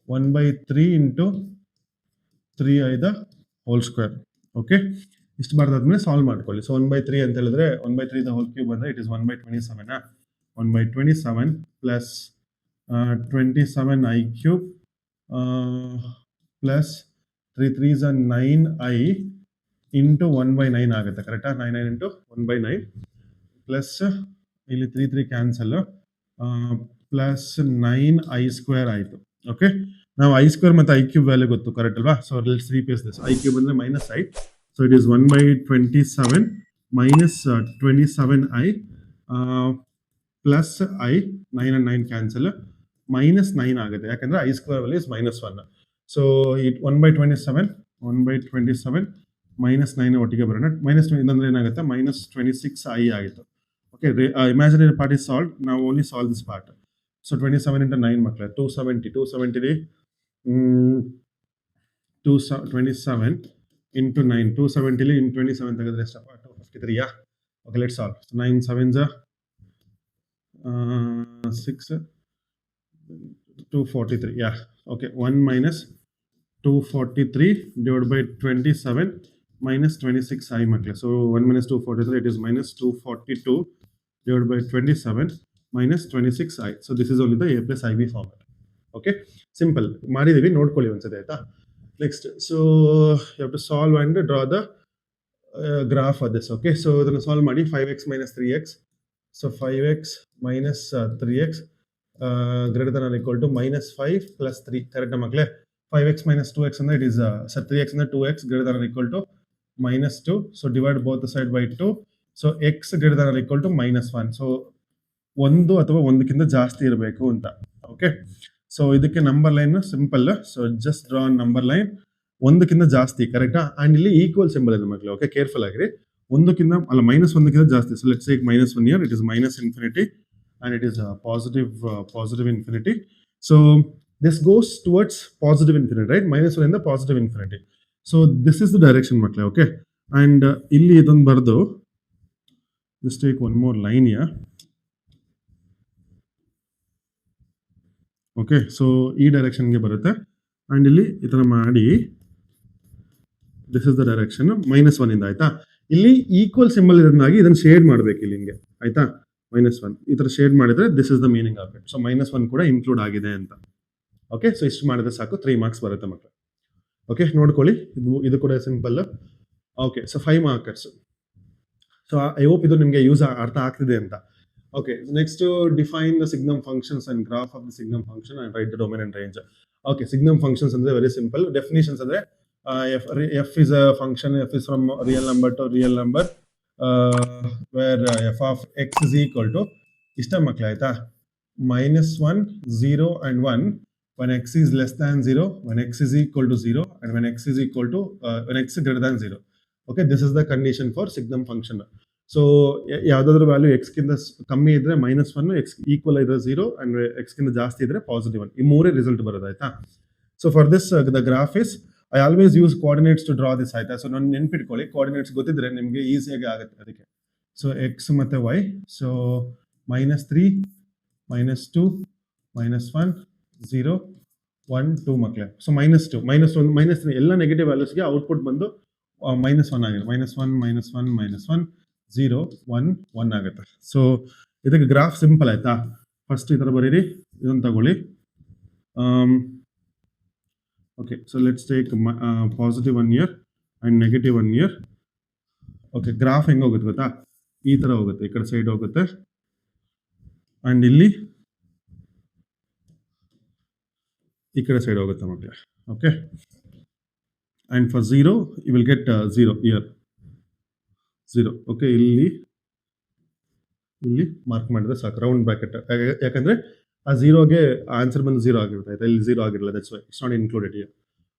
1 by 3 into 3i the whole square. Okay, ಇಷ್ಟು ಬರ್ದಾದ್ಮೇಲೆ solve ಮಾಡ್ಕೊಳ್ಳಿ. So 1 by 3 ಅಂತ ಹೇಳಿದ್ರೆ 1 by 3 the whole cube ಅಂದ್ರೆ it is 1 by 27. 1 by 27 plus 27i cube plus 3 3s are 9i into 1 by 9 ಆಗುತ್ತೆ, ಕರೆಕ್ಟಾ? 9 into 1 by 9 plus ಇಲ್ಲಿ 3 3 cancel, plus 9i square ಆಯಿತು. Okay, ನಾವು i ಸ್ಕ್ವೇರ್ ಮತ್ತು i ಕ್ಯೂಬ್ ವ್ಯಾಲ್ಯೂ ಗೊತ್ತು, ಕರೆಕ್ಟ್ ಅಲ್ವಾ? So let's replace this. i cube ಅಂದರೆ -i So it is 1 by 27 minus 27i plus I, 9 and 9 cancel, minus 9 ಆಗುತ್ತೆ ಯಾಕಂದ್ರೆ I square value is minus 1. So it 1 by 27 minus 9 ಒಟ್ಟಿಗೆ ಬರೋಣ, minus 2 ಅಂದ್ರೆ ಏನಾಗುತ್ತೆ minus 26i ಆಯಿತು. Okay, imaginary part is solved. Now only solve this part. So 27 into 9 ಮಕ್ಕಳೇ 270 27 into 9 270 into 27 ತೆಗೆದ್ರೆ ಎಷ್ಟಪ್ಪ 253. Yeah, okay, let's solve. So 9 7s 6 243. Yeah, okay, 1 minus 243 divided by 27 minus 26i ಮಕ್ಕಳೇ. So 1 minus 243, it is minus 242 divided by 27 minus 26i. So this is only the a plus ib format. Okay, simple ಮಾಡಿದೀವಿ, ನೋಡ್ಕೊಳ್ಳಿ ಒಂದ್ಸತಿ ಆಯ್ತಾ. Next, so you have to solve and draw the graph of this. Okay, so ಇದನ್ನು solve ಮಾಡಿ 5x minus 3x. So 5x minus 3x greater than or equal to minus 5 plus 3. Correct ಮಕ್ಕಳೇ? 5x minus 2x ಅಂದ್ರೆ it is 3x ಅಂದ್ರೆ 2x greater than or equal to minus 2. So divide both the side by 2. So x greater than or equal to minus 1. So ಒಂದು ಅಥವಾ ಒಂದಕ್ಕಿಂತ ಜಾಸ್ತಿ ಇರಬೇಕು ಅಂತ. Okay, so ಇದಕ್ಕೆ number line simple. So just draw number line ಒಂದಕ್ಕಿಂತ ಜಾಸ್ತಿ. ಕರೆಕ್ಟಾ? ಅಂಡ್ ಇಲ್ಲಿ ಈಕ್ವಲ್ ಸಿಂಬಲ್ ಇದೆ ಮಕ್ಕಳು. ಓಕೆ, ಕೇರ್ಫುಲ್ ಆಗಿರಿ. ಒಂದಕ್ಕಿಂತ ಅಲ್ಲ, ಮೈನಸ್ ಒಂದಕ್ಕಿಂತ ಜಾಸ್ತಿ. So let's take minus 1 here. It is minus infinity and it is positive infinity. So this goes towards positive infinity, right? minus 1 ಇಂದ positive infinity. So this is the direction ಮಕ್ಕಳೇ. Okay, and ಇಲ್ಲಿ ಇದೊಂದು ಬರೆದು just take one more line here. Okay, so ಈ ಡೈರೆಕ್ಷನ್ಗೆ ಬರುತ್ತೆ and ಇಲ್ಲಿ ಈ ತರ ಮಾಡಿ ದಿಸ್ ಇಸ್ ದ ಡೈರೆಕ್ಷನ್ -1 ಇಂದ. ಆಯ್ತಾ? ಇಲ್ಲಿ ಈಕ್ವಲ್ ಸಿಂಬಲ್ ಇರೋದಾಗಿ ಇದನ್ನ ಶೇಡ್ ಮಾಡಬೇಕು ಇಲ್ಲಿ ಹಿಂಗೆ. ಆಯ್ತಾ? -1 ಈ ತರ ಶೇಡ್ ಮಾಡಿದ್ರೆ this is the meaning of it. So -1 ಕೂಡ ಇನ್ಕ್ಲೂಡ್ ಆಗಿದೆ ಅಂತ. ಓಕೆ, ಸೊ ಇಷ್ಟು ಮಾಡಿದ್ರೆ ಸಾಕು, 3 ಮಾರ್ಕ್ಸ್ ಬರುತ್ತೆ ಮಕ್ಕಳು. ಓಕೆ, ನೋಡ್ಕೊಳ್ಳಿ, ಇದು ಕೂಡ simple. Okay, so 5 markers. So I hope ಇದು ನಿಮಗೆ ಅರ್ಥ ಆಗ್ತಿದೆ ಅಂತ. Okay, next to define the signum functions and graph of the signum function and write the domain and range. Okay, signum functions are very simple. Definitions are f is a function, f is from real number to real number, where f of x is equal to ishta makla aita -1 0 and 1 when x is less than 0, when x is equal to 0, and when x is equal to when x is greater than 0. Okay, this is the condition for signum function. So ಯಾವ್ದಾದ್ರು value X ಗಿಂತ ಕಮ್ಮಿ ಇದ್ರೆ -1, X equal ಇದ್ರೆ 0 and X ಗಿಂತ ಜಾಸ್ತಿ ಇದ್ರೆ +1. ಈ ಮೂರೇ ರಿಸಲ್ಟ್ ಬರೋದು. ಆಯ್ತಾ? So for this the graph is I always use coordinates to draw this. ಆಯ್ತಾ? ಸೊ ನಾನು ನೆನ್ಪಿಟ್ಕೊಳ್ಳಿ, ಕೋಆರ್ಡಿನೇಟ್ಸ್ ಗೊತ್ತಿದ್ರೆ ನಿಮಗೆ ಈಸಿಯಾಗಿ ಆಗುತ್ತೆ ಅದಕ್ಕೆ. ಸೊ ಎಕ್ಸ್ ಮತ್ತೆ ವೈ. ಸೊ -3 -2 -1 0 1 2 ಮಕ್ಕಳೇ. ಸೊ -2 -1 -3 ಎಲ್ಲ ನೆಗೆಟಿವ್ ವ್ಯಾಲ್ಯೂಸ್ಗೆ ಔಟ್ಪುಟ್ ಬಂದು -1 ಆಗಿದೆ. -1 0 1 1 ಆಗುತ್ತೆ. ಸೊ ಇದಕ್ಕೆ ಗ್ರಾಫ್ ಸಿಂಪಲ್. ಆಯ್ತಾ? ಫಸ್ಟ್ ಈ ತರ ಬರೀರಿ, ಇದನ್ನು ತಗೊಳ್ಳಿ. Okay, so let's take +1 year and -1 year. Okay, graph ಹೆಂಗೆ ಹೋಗುತ್ತೆ ಗೊತ್ತಾ? ಈ ತರ ಹೋಗುತ್ತೆ, ಈ ಕಡೆ ಸೈಡ್ ಹೋಗುತ್ತೆ ಅಂಡ್ ಇಲ್ಲಿ ಈ ಕಡೆ ಸೈಡ್ ಹೋಗುತ್ತೆ ಮಕ್ಕಳೇ. Okay, and for 0 you will get 0 ಇಯರ್ 0. ಓಕೆ, ಇಲ್ಲಿ ಮಾರ್ಕ್ ಮಾಡಿದ್ರೆ ಸಾಕು, ರೌಂಡ್ ಬ್ರಾಕೆಟ್. ಯಾಕಂದ್ರೆ ಆ 0ಗೆ ಆನ್ಸರ್ ಬಂದು 0 ಆಗಿರುತ್ತೆ. ಆಯ್ತಾ? ಇಲ್ಲಿ 0 ಆಗಿರಲ್ಲ, that's why it's not included here.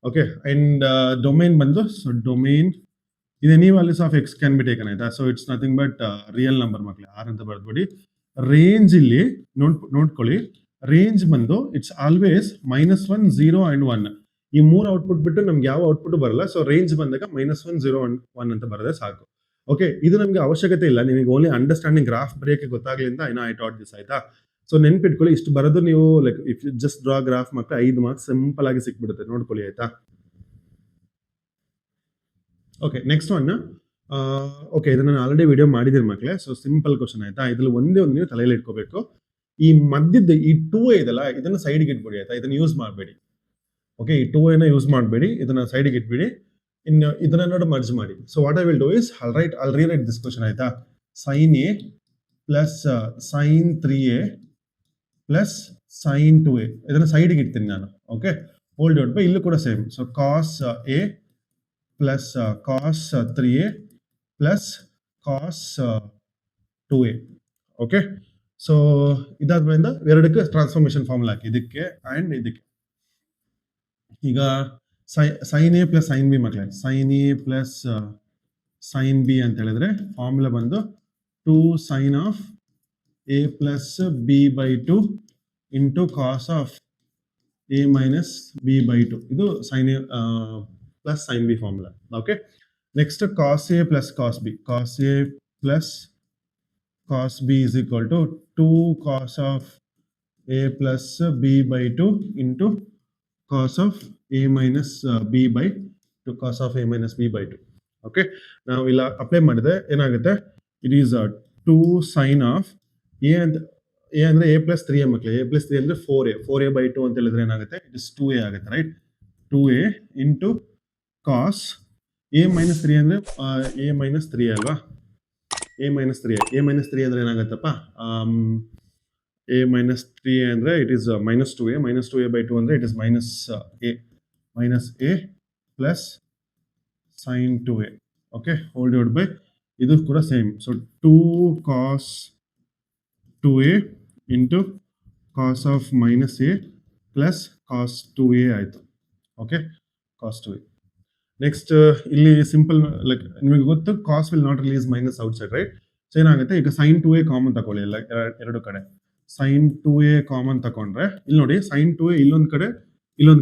Okay, and domain ಬಂದು, ಸೊ ಡೊಮೈನ್ ಇದು any values of X can be taken. ಆಯ್ತಾ? So it's nothing but real number ಮಕ್ಕಳೇ, ಆರ್ ಅಂತ ಬರ್ದ್ಬಿಡಿ. ರೇಂಜ್ ಇಲ್ಲಿ ನೋಡ್ಕೊಳ್ಳಿ, ರೇಂಜ್ ಬಂದು ಇಟ್ಸ್ ಆಲ್ವೇಸ್ -1 0 ಅಂಡ್ 1. ಈ ಮೂರು ಔಟ್ಪುಟ್ ಬಿಟ್ಟು ನಮ್ಗೆ ಯಾವ ಔಟ್ಪುಟ್ ಬರಲ್ಲ. ಸೊ ರೇಂಜ್ ಬಂದಾಗ -1 0 ಅಂಡ್ 1 ಅಂತ ಬರದೆ ಸಾಕು. ಓಕೆ, ಇದು ನಮ್ಗೆ ಅವಶ್ಯಕತೆ ಇಲ್ಲ, ನಿಮಗೆ ಓನ್ಲಿ ಅಂಡರ್ಸ್ಟ್ಯಾಂಡಿಂಗ್ ಗ್ರಾಫ್ ಬರೆಯೋಕೆ ಗೊತ್ತಾಗ್ಲಿಂದ ಐ ಟಾಟ್ ದಿಸ್. ಆಯ್ತಾ? ಸೊ ನೆನ್ಪಿಟ್ಕೊಳ್ಳಿ, ಇಷ್ಟು ಬರೋದು ನೀವು like if you just draw graph ಮಕ್ಕಳು 5 ಮಾರ್ಕ್ಸ್ ಸಿಂಪಲ್ ಆಗಿ ಸಿಕ್ಬಿಡುತ್ತೆ. ನೋಡ್ಕೊಳ್ಳಿ. ಆಯ್ತಾ? Okay, next one. ಓಕೆ, ಇದನ್ನ ನಾನು ಆಲ್ರೆಡಿ ವಿಡಿಯೋ ಮಾಡಿದ್ದೀನಿ ಮಕ್ಕಳೇ. So simple question. ಆಯ್ತಾ? ಇದ್ರಲ್ಲಿ ಒಂದೇ ಒಂದು ನೀವು ತಲೆಯಲ್ಲಿ ಇಟ್ಕೋಬೇಕು. ಈ ಮಧ್ಯದ ಈ 2a ಇದಲ್ಲ, ಇದನ್ನ ಸೈಡ್ಗೆ ಇಟ್ಬಿಡಿ. ಆಯ್ತಾ? ಇದನ್ನ ಯೂಸ್ ಮಾಡಬೇಡಿ. ಓಕೆ, ಈ 2a ಯೂಸ್ ಮಾಡಬೇಡಿ, ಇದನ್ನ ಸೈಡ್ಗೆ ಇಟ್ಬಿಡಿ. ಇನ್ನು ಇದನ್ನ ನೋಡಿ ಮರ್ಜ್ ಮಾಡಿ. So what I will do is I'll rewrite this question. ಆಯ್ತಾ? sin a plus sin 3a plus sin 2a ಇದನ್ನ ಸೈಡ್ಗೆ ಇಡ್ತೀನಿ ನಾನು. Okay, hold out by. ಇಲ್ಲೂ ಕೂಡ same. So cos a plus cos 3a plus cos 2a. Okay, so ಇದಾದ್ಮೇಲೆ ಎರಡಕ್ಕೆ transformation formula ಹಾಕಿ, ಇದಕ್ಕೆ ಅಂಡ್ ಇದಕ್ಕೆ. ಈಗ sine A plus sine B ಮಕ್ಕಳೇ, sine A plus sine B ಅಂತ ಹೇಳಿದ್ರೆ ಫಾರ್ಮುಲಾ ಬಂದು 2 sine of A plus B by 2 into cos of A minus B by 2. ಇದು sine A plus sine B formula. Okay, next cos A plus cos B, cos A plus cos b is equal to 2 cos of a plus b by 2 into cos of a minus b by 2, cos of a minus b by 2. Okay, now we'll apply ಮಾಡಿದ್ರೆ ಏನಾಗುತ್ತೆ, it is 2 sin of a and a ಅಂದ್ರೆ a plus 3a ಮಕ್ಕಳೇ, a plus 3 ಅಂದ್ರೆ 4a by 2 ಅಂತ ಹೇಳಿದ್ರೆ ಏನಾಗುತ್ತೆ, it is 2a ಆಗುತ್ತೆ, right. 2a into cos a minus 3 ಅಂದ್ರೆ a minus 3 ಅಲ್ವಾ, a minus 3 ಅಂದ್ರೆ ಏನಾಗುತ್ತಪ್ಪ, a minus 3 ಅಂದ್ರೆ it is minus 2a by 2 ಅಂದ್ರೆ it is minus a plus sin 2a. Okay, whole divide by ಇದು ಕೂಡ same. So 2 cos 2a into cos of minus a plus cos 2a ಆಯಿತು. Okay, cos 2a. Next ಇಲ್ಲಿ simple, like ನಿಮಗೆ ಗೊತ್ತು cos will not release minus outside, right. So ಏನಾಗುತ್ತೆ, ಈಗ sign 2a common ತಗೊಳ್ಳಿ, ಎಲ್ಲ ಎರಡು ಕಡೆ ಸೈನ್ 2a ಕಾಮನ್ ತಗೊಂಡ್ರೆ ಇಲ್ಲಿ ನೋಡಿ ಸೈನ್ 2a ಇಲ್ಲೊಂದ್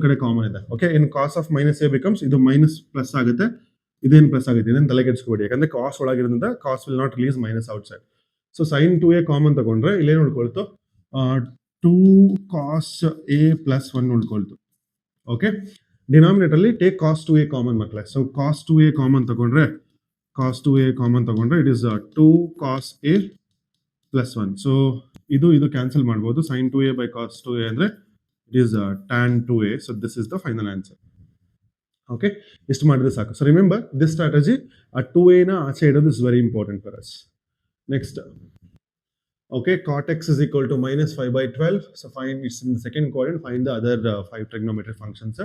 ಕಡೆ ಕಾಮನ್ ಇದೆ. Okay, in cos of minus A becomes ಇದು ಮೈನಸ್ ಪ್ಲಸ್ ಆಗುತ್ತೆ, ಇದೇನು ಪ್ಲಸ್ ಆಗುತ್ತೆ, ಇದನ್ನು ತಲೆಗೆಡ್ಸ್ಕೊಬೇಡಿ, ಯಾಕಂದ್ರೆ ಕಾಸ್ ಒಳಗಿರೋದ್ರಿಂದ cos will not release minus outside. So sine 2a common ತಗೊಂಡ್ರೆ ಇಲ್ಲೇನು ಉಳ್ಕೊಳ್ತು, 2 cos a ಪ್ಲಸ್ 1 ಉಳ್ಕೊಳ್ತು. ಓಕೆ, ಡಿನಾಮಿನೇಟರ್ ಅಲ್ಲಿ ಟೇಕ್ ಕಾಸ್ 2a ಕಾಮನ್ ಮಕ್ಕಳೇ. ಸೊ ಕಾಸ್ 2a ಕಾಮನ್ ತಗೊಂಡ್ರೆ it is 2 cos a plus 1. So ಇದು cancel ಮಾಡ್ಬೋದು, sine 2a by cos 2a ಅಂದ್ರೆ it is tan 2a. So this is the final answer. Okay, ಇಷ್ಟು ಮಾಡಿದ್ರೆ ಸಾಕು. So remember this strategy, ಆ 2a ನ ಆಚೆ ಇಡೋದು is very important for us. Next, okay, cot x is equal to minus 5 by 12. So find, it's in the second quadrant, find the other 5 trigonometric functions.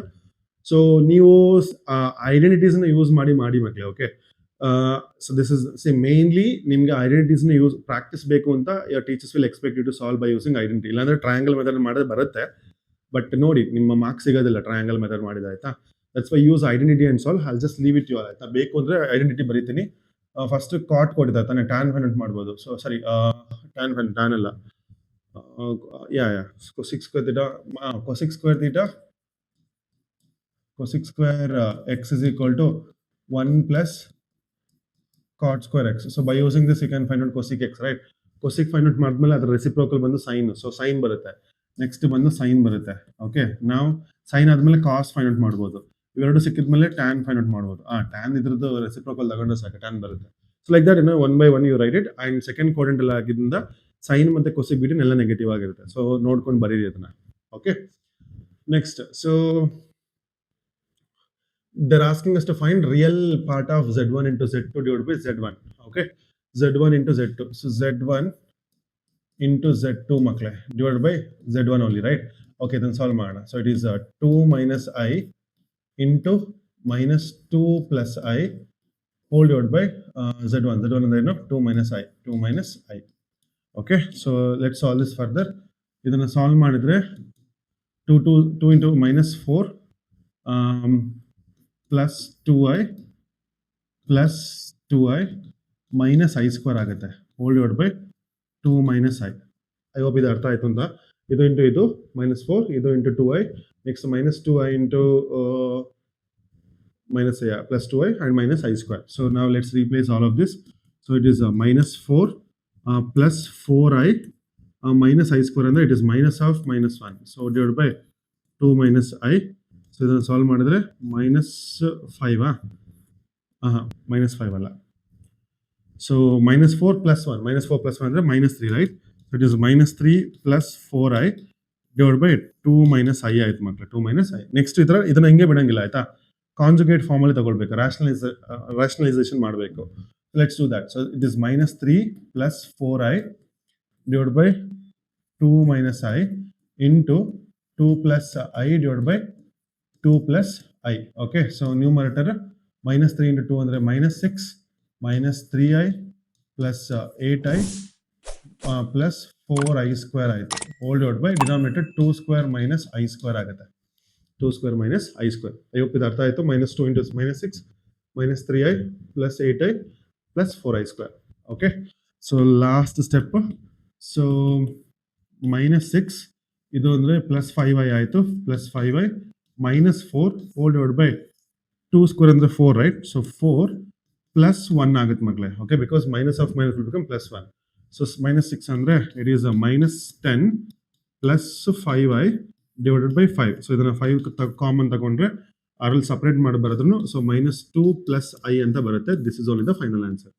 So ನೀವು identities ನ use ಮಾಡಿ ಮಕ್ಕಳೇ. Okay, so this is mainly ನಿಮ್ಗೆ identities ನ use practice ಬೇಕು ಅಂತ teachers will expect you to solve by using identity. ಇಲ್ಲಾಂದ್ರೆ triangle method ಮಾಡಿದ್ರೆ ಬರುತ್ತೆ, ಬಟ್ ನೋಡಿ ನಿಮ್ಮ ಮಾರ್ಕ್ಸ್ ಸಿಗೋದಿಲ್ಲ ಟ್ರಯಾಂಗಲ್ ಮೆಥಡ್ ಮಾಡಿದ್ರೆ, ಆಯ್ತಾ. That's why use identity and solve. I'll just leave it you, ಆಯ್ತಾ. ಬೇಕು ಅಂದ್ರೆ ಐಡೆಂಟಿಟಿ ಬರೀತೀನಿ. ಫಸ್ಟ್ ಕಾಟ್ ಕೊಟ್ಟಿದ್ದಾರೆ ತಾನೆ, ಟ್ಯಾನ್ ಫೈಂಡ್ ಔಟ್ ಮಾಡ್ಬೋದು. ಸೊ ಸರಿ, ಟ್ಯಾನ್ ಅಲ್ಲ, cosec square theta, cosec square x is equal to 1 plus cot square x. So by using this you can find out cosec x, right. Cosec find out ಮಾಡಿದ್ಮೇಲೆ ಅದರ reciprocal ಬಂದು sine. So sine ಬರುತ್ತೆ, next ಬಂದು sine ಬರುತ್ತೆ. Okay, ನಾವು sine ಆದ್ಮೇಲೆ cos find out ಮಾಡ್ಬೋದು, ಇವೆರಡು ಸಿಕ್ಕಿದ್ಮೇಲೆ ಟ್ಯಾನ್ ಫೈಂಡ್ ಔಟ್ ಮಾಡ್ಬೋದು. ಟ್ಯಾನ್ ಇದ್ರದ್ದು ರೆಸಿಪ್ರೋಕಲ್ ತಗೊಂಡ್ರೆ ಸಾಕು, ಟ್ಯಾನ್ ಬರುತ್ತೆ. So like that, 1 by 1 you write it. And second quadrant ಅಲ್ಲಿ ಆಗಿದ್ದರಿಂದ ಸೈನ್ ಮತ್ತೆ ಕೊಸಿಕ್ ಬಿಟ್ಟು ಎಲ್ಲ ನೆಗೆಟಿವ್ ಆಗಿರುತ್ತೆ. ಸೊ ನೋಡ್ಕೊಂಡು ಬರೀರಿ ಅದನ್ನ. Okay, next, so they're asking us to find real part of z1 into z2 divided by z1. Okay, z1 into z2. So z1 into z2 makle divided by z1 only, right? Okay, then solve ಮಾಡೋಣ. So it is 2 minus I into minus 2 plus I whole divided by z1. z1 ಅಂದ್ರೆ ಏನು, 2 minus I. Okay, so let's solve this further. ಇದನ್ನ solve ಮಾಡಿದ್ರೆ 2 into minus 4 plus 2i minus I square ಆಗುತ್ತೆ, whole divided by 2 minus I. I hope ಇದು ಅರ್ಥ ಆಯ್ತು ಅಂತ. ಇದು ಇಂಟು ಇದು minus 4, ಇದು into 2i, next minus 2i into minus plus 2i and minus I square. So now let's replace all of this. So it is minus 4 plus 4i minus I square ಅಂದ್ರೆ it is minus of minus 1. So divided by 2 minus I. So ಇದನ್ನು solve ಮಾಡಿದ್ರೆ minus 5 minus 5 ಅಲ್ಲ. So minus 4 plus 1 ಅಂದರೆ minus 3, right. So it is minus 3 plus 4i divided by 2 minus I ಆಯ್ತು ಮಕ್ಕಳು, 2 minus I. Next ಇದನ್ನ ಹಿಂಗೆ ಬಿಡಂಗಿಲ್ಲ, ಆಯ್ತಾ. ಕಾಂಜುಗೇಟ್ ಫಾರ್ಮಲ್ಲಿ ತಗೊಳ್ಬೇಕು, ರಾಷನಲೈಸೇಷನ್ ಮಾಡಬೇಕು. Let's do that. So it is minus 3 plus 4i divided by 2 minus I into 2 plus I divided by 2 plus I. Okay, so numerator -3 into 2 ಅಂದರೆ -6 -3i plus 8i plus 4i square ಆಯಿತು hole divide by denominator 2 square minus i square ಆಗುತ್ತೆ 2 square minus i square. I hope ಇದು ಅರ್ಥ ಆಯಿತು. -2 into -6 -3i plus 8i plus 4i square. Okay. So last step. So -6 ಇದು ಅಂದರೆ +5i ಆಯಿತು +5i -4 hole divide by 2 square ಅಂದರೆ 4 right. So 4 plus 1 ಆಗುತ್ತೆ ಮಕ್ಕಳೇ. Okay, because minus of minus will become +1. So -6 ಅಂದರೆ it is a -10 plus 5i divided by 5. So ಇದನ್ನ 5 common ತಗೊಂಡ್ರೆ ಅದ್ರಲ್ಲಿ ಸಪರೇಟ್ ಮಾಡಿ ಬರೋದ್ರೂ ಸೊ -2 plus i ಅಂತ ಬರುತ್ತೆ. This is only the final answer.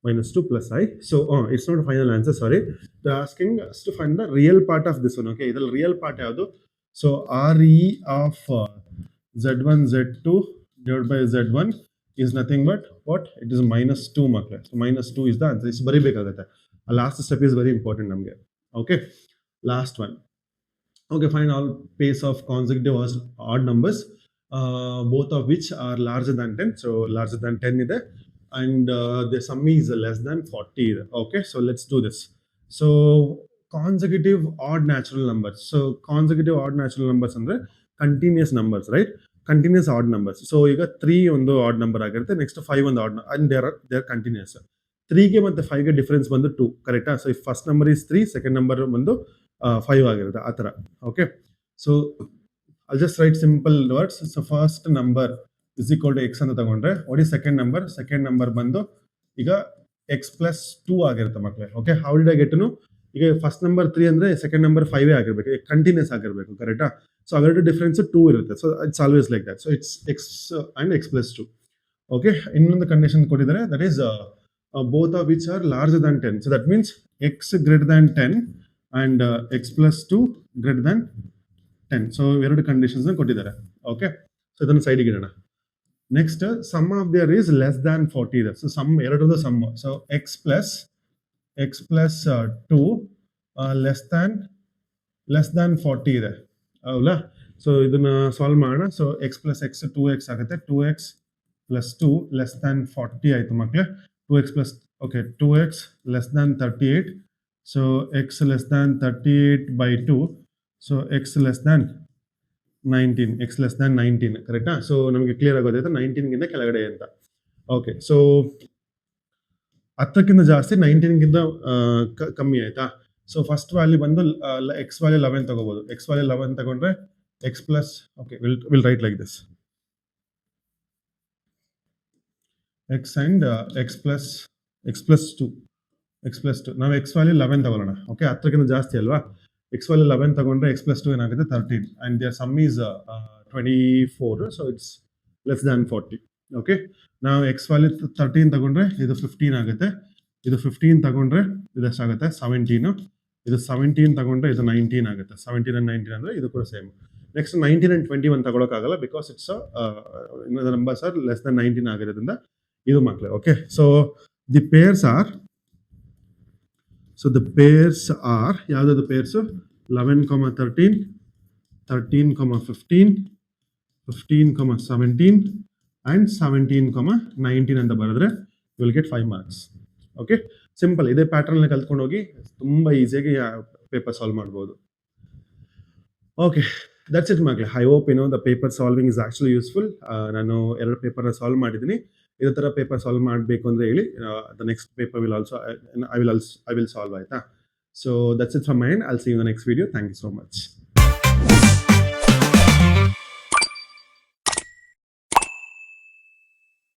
-2 plus i. So it's not a final answer, sorry. They're asking us to find the real part of this one. Okay, ಇದರಲ್ಲಿ real part ಯಾವುದು? So RE of Z1 Z2 divided by Z1 is nothing but what? It is -2 ಮಕ್ಕಳೇ. So -2 is the answer. It's ಬರಿಬೇಕಾಗುತ್ತೆ. Last step is very important ನಮಗೆ. Okay, last one. Okay, find all pairs of consecutive or odd numbers, both of which are larger than 10. So larger than 10 ಇದೆ and the sum is less than 40 ಇದೆ. Okay, so let's do this. So consecutive odd natural numbers. So consecutive odd natural numbers ಅಂದ್ರೆ continuous numbers, right? Continuous odd numbers. So ಈಗ 3 ಒಂದು odd number ಆಗಿರುತ್ತೆ, next 5 ಒಂದು odd and they are continuous. 3 ಗೆ ಮತ್ತೆ 5 ಗೆ difference ಬಂದು 2, ಕರೆಕ್ಟಾ? So if first number is 3, second number ಬಂದು 5 ಆಗಿರುತ್ತೆ ಆ ಥರ. Okay, so I just write simple words. So first number is equal to x ಅಂತ ತಗೊಂಡ್ರೆ what is second number? Second number ಬಂದು ಈಗ ಎಕ್ಸ್ ಪ್ಲಸ್ 2 ಆಗಿರುತ್ತೆ ಮಕ್ಕಳೇ. Okay, how did I get two? ಈಗ ಫಸ್ಟ್ ನಂಬರ್ 3 ಅಂದ್ರೆ ಸೆಕೆಂಡ್ ನಂಬರ್ 5 ಆಗಿರ್ಬೇಕು, continuous ಆಗಿರ್ಬೇಕು, ಕರೆಕ್ಟಾ? ಸೊ ಅವೆರಡು ಡಿಫರೆನ್ಸ್ 2 ಇರುತ್ತೆ. So it's always like that. So it's X and X plus 2. Okay, ಇನ್ನೊಂದು ಕಂಡೀಷನ್ ಕೊಟ್ಟಿದ್ದಾರೆ, that is both of which are larger than 10. So that means x greater than 10 and x plus 2 greater than 10. So ಎರಡು conditions ಕೊಟ್ಟಿದ್ದಾರೆ. Okay, so ಇದನ್ನು ಸೈಡಿಗೆ ಇಡೋಣ. Next sum of there is less than 40 ಇದೆ. So sum ಎರಡರದ್ದು sum. So X plus 2 less than 40 ಇದೆ, ಹೌದಾ? So ಇದನ್ನ ಸಾಲ್ವ್ ಮಾಡೋಣ. So X plus X 2x ಆಗುತ್ತೆ. 2x plus 2 less than 40 ಆಯಿತು ಮಕ್ಕಳೇ. 2x plus, okay, 2x less than 38. So x less than 38 by 2. So x less than 19. X less than 19, ಕರೆಕ್ಟಾ? So ನಮಗೆ clear ಆಗೋದೈತೆ 19 ಗಿಂತ ಕೆಳಗಡೆ ಅಂತ. ಓಕೆ, ಸೊ 10ಕ್ಕಿಂತ ಜಾಸ್ತಿ 19 ಗಿಂತ ಕಮ್ಮಿ ಆಯ್ತಾ? ಸೊ ಫಸ್ಟ್ ವ್ಯಾಲ್ಯೂ ಬಂದು ಎಕ್ಸ್ ವ್ಯಾಲ್ಯೂ 11 ತಗೋಬಹುದು. ಎಕ್ಸ್ ವ್ಯಾಲ್ಯೂ 11 ತಗೊಂಡ್ರೆ X plus, okay, will write like this. x and x plus 2. ನಾವು x ವ್ಯಾಲ್ಯೂ 11 ತಗೊಳ್ಳೋಣ. ಓಕೆ, 10ಕ್ಕಿಂತ ಜಾಸ್ತಿ ಅಲ್ವಾ? x ವ್ಯಾಲ್ಯೂ 11 ತಗೊಂಡ್ರೆ x plus 2 ಏನಾಗುತ್ತೆ? 13 and their sum is 24. So it's less than 40. Okay, ನಾವು x value 13 ತಗೊಂಡ್ರೆ ಇದು 15 ಆಗುತ್ತೆ. ಇದು 15 ತಗೊಂಡ್ರೆ ಇದು ಎಷ್ಟಾಗುತ್ತೆ? 17. ಇದು 17 ತಗೊಂಡ್ರೆ ಇದು 19 ಆಗುತ್ತೆ. 17 and 19 ಅಂದ್ರೆ ಇದು ಕೂಡ ಸೇಮ್. ನೆಕ್ಸ್ಟ್ 19 and 21 ತಗೊಳಕ್ಕಾಗಲ್ಲ, because it's numbers are less than 19 ಆಗಿರೋದ್ರಿಂದ ಇದು ಮಕ್ಕಳೇ. Okay, so the pairs are ಯಾವ್ದಾದ್ರು ಪೇರ್ಸು? 11,13, 13,15, 15,17 and 17,19 ಅಂತ ಬರೆದ್ರೆ you will get 5 marks. Okay, simple. ಇದೇ ಪ್ಯಾಟರ್ನ್ ಕಲ್ತ್ಕೊಂಡು ಹೋಗಿ ತುಂಬಾ ಈಸಿಯಾಗಿ ಪೇಪರ್ ಸಾಲ್ವ್ ಮಾಡ್ಬೋದು. ಓಕೆ, ದಟ್ಸ್ ಇಟ್ ಮಕ್ಕಳೇ. I hope the paper solving is actually useful. ನಾನು 2 ಪೇಪರ್ನ ಸಾಲ್ವ್ ಮಾಡಿದ್ದೀನಿ. ಇದೇ ಥರ ಪೇಪರ್ ಸಾಲ್ವ್ ಮಾಡಬೇಕು ಅಂದರೆ ಹೇಳಿ, the next paper will also I will solve, ಆಯಿತಾ? So that's it from my end. I will see you in the next video. Thank you so much.